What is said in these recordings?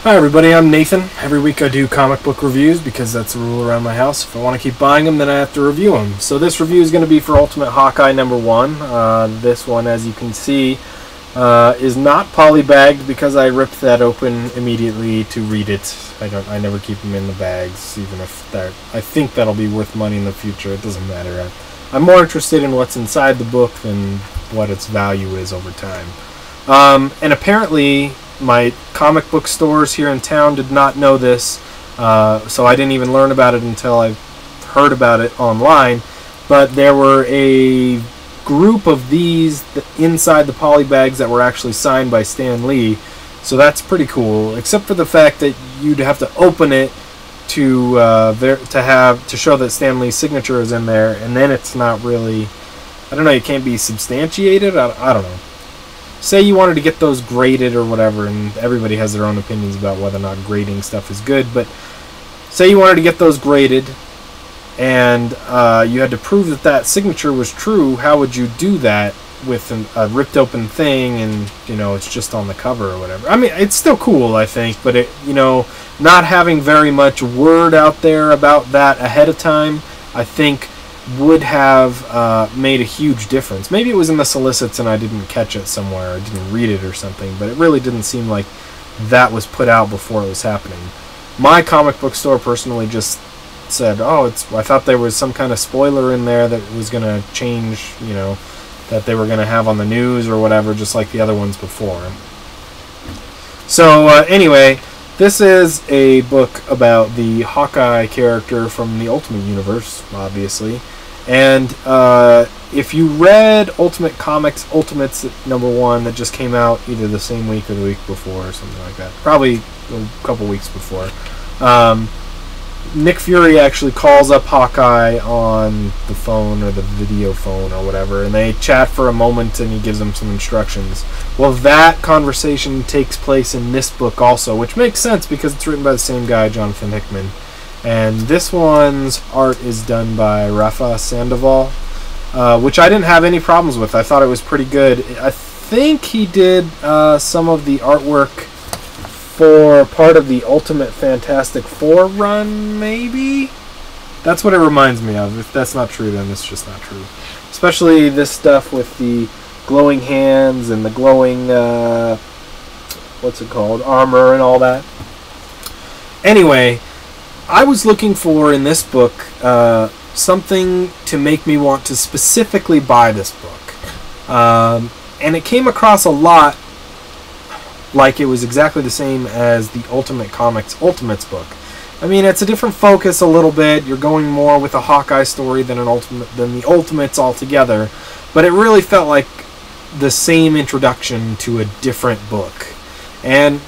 Hi everybody, I'm Nathan. Every week I do comic book reviews because that's the rule around my house. If I want to keep buying them, then I have to review them. So this review is going to be for Ultimate Hawkeye #1. This one, as you can see, is not polybagged because I ripped that open immediately to read it. I never keep them in the bags, even if I think that'll be worth money in the future. It doesn't matter. I'm more interested in what's inside the book than what its value is over time. And apparently, my comic book stores here in town did not know this, so I didn't even learn about it until I heard about it online. But there were a group of these inside the poly bags that were actually signed by Stan Lee, so that's pretty cool. Except for the fact that you'd have to open it to show that Stan Lee's signature is in there, and then it's not really, I don't know, it can't be substantiated. I don't know. Say you wanted to get those graded or whatever, and everybody has their own opinions about whether or not grading stuff is good, but say you wanted to get those graded and you had to prove that that signature was true. How would you do that with a ripped open thing and, you know, it's just on the cover or whatever? I mean, it's still cool, I think, but it, you know, not having very much word out there about that ahead of time, I think would have made a huge difference. Maybe it was in the solicits and I didn't catch it somewhere, or didn't read it or something, but it really didn't seem like that was put out before it was happening. My comic book store personally just said, oh, I thought there was some kind of spoiler in there that was going to change, you know, that they were going to have on the news or whatever, just like the other ones before. So anyway, this is a book about the Hawkeye character from the Ultimate Universe, obviously. And if you read Ultimate Comics Ultimates #1 that just came out either the same week or the week before or something like that, probably a couple weeks before, Nick Fury actually calls up Hawkeye on the phone or the video phone or whatever, and they chat for a moment and he gives him some instructions. Well, that conversation takes place in this book also, which makes sense because it's written by the same guy, Jonathan Hickman. And this one's art is done by Rafa Sandoval, which I didn't have any problems with. I thought it was pretty good. I think he did some of the artwork for part of the Ultimate Fantastic Four run, maybe? That's what it reminds me of. If that's not true, then it's just not true. Especially this stuff with the glowing hands and the glowing, what's it called, armor and all that. Anyway, I was looking for, in this book, something to make me want to specifically buy this book. And it came across a lot like it was exactly the same as the Ultimate Comics Ultimates book. I mean, it's a different focus a little bit. You're going more with a Hawkeye story than the Ultimates altogether, but it really felt like the same introduction to a different book. And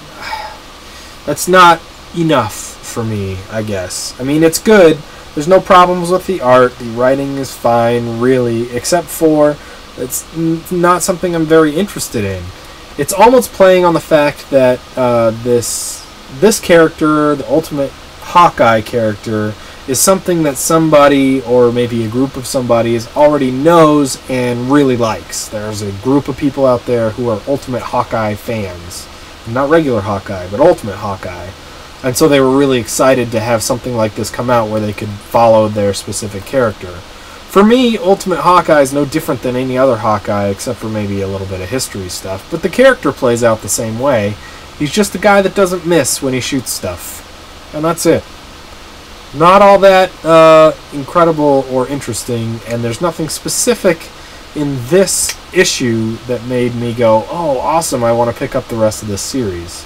that's not enough for me, I guess. I mean, it's good. There's no problems with the art. The writing is fine, really, except for it's not something I'm very interested in. It's almost playing on the fact that this character, the Ultimate Hawkeye character, is something that somebody, or maybe a group of somebodies, already knows and really likes. There's a group of people out there who are Ultimate Hawkeye fans. Not regular Hawkeye, but Ultimate Hawkeye. And so they were really excited to have something like this come out where they could follow their specific character. For me, Ultimate Hawkeye is no different than any other Hawkeye, except for maybe a little bit of history stuff. But the character plays out the same way. He's just a guy that doesn't miss when he shoots stuff. And that's it. Not all that incredible or interesting, and there's nothing specific in this issue that made me go, oh, awesome, I want to pick up the rest of this series.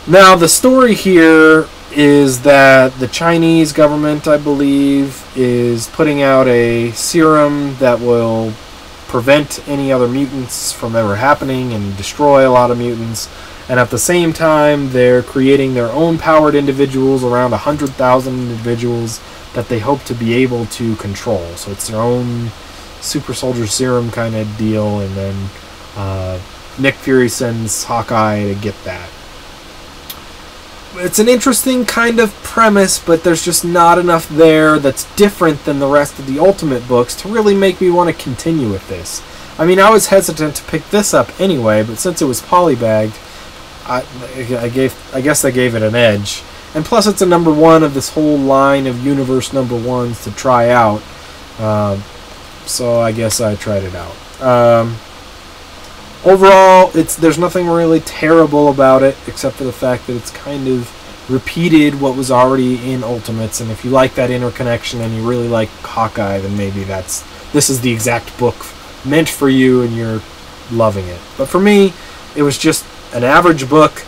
Now, the story here is that the Chinese government, I believe, is putting out a serum that will prevent any other mutants from ever happening and destroy a lot of mutants. And at the same time, they're creating their own powered individuals, around 100,000 individuals, that they hope to be able to control. So it's their own super soldier serum kind of deal, and then Nick Fury sends Hawkeye to get that. It's an interesting kind of premise, but there's just not enough there that's different than the rest of the Ultimate books to really make me want to continue with this. I mean, I was hesitant to pick this up anyway, but since it was polybagged, I guess I gave it an edge. And plus, it's a number one of this whole line of universe number ones to try out. So I guess I tried it out. Overall, there's nothing really terrible about it, except for the fact that it's kind of repeated what was already in Ultimates. And if you like that interconnection and you really like Hawkeye, then maybe this is the exact book meant for you, and you're loving it. But for me, it was just an average book.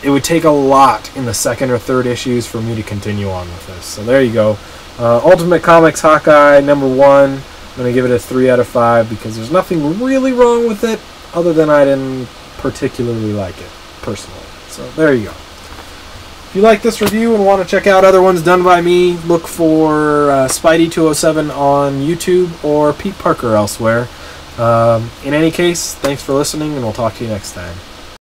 It would take a lot in the second or third issues for me to continue on with this. So there you go. Ultimate Comics Hawkeye number 1. I'm going to give it a 3 out of 5 because there's nothing really wrong with it other than I didn't particularly like it personally. So there you go. If you like this review and want to check out other ones done by me, look for Spidey207 on YouTube or Peteparker elsewhere. In any case, thanks for listening, and we'll talk to you next time.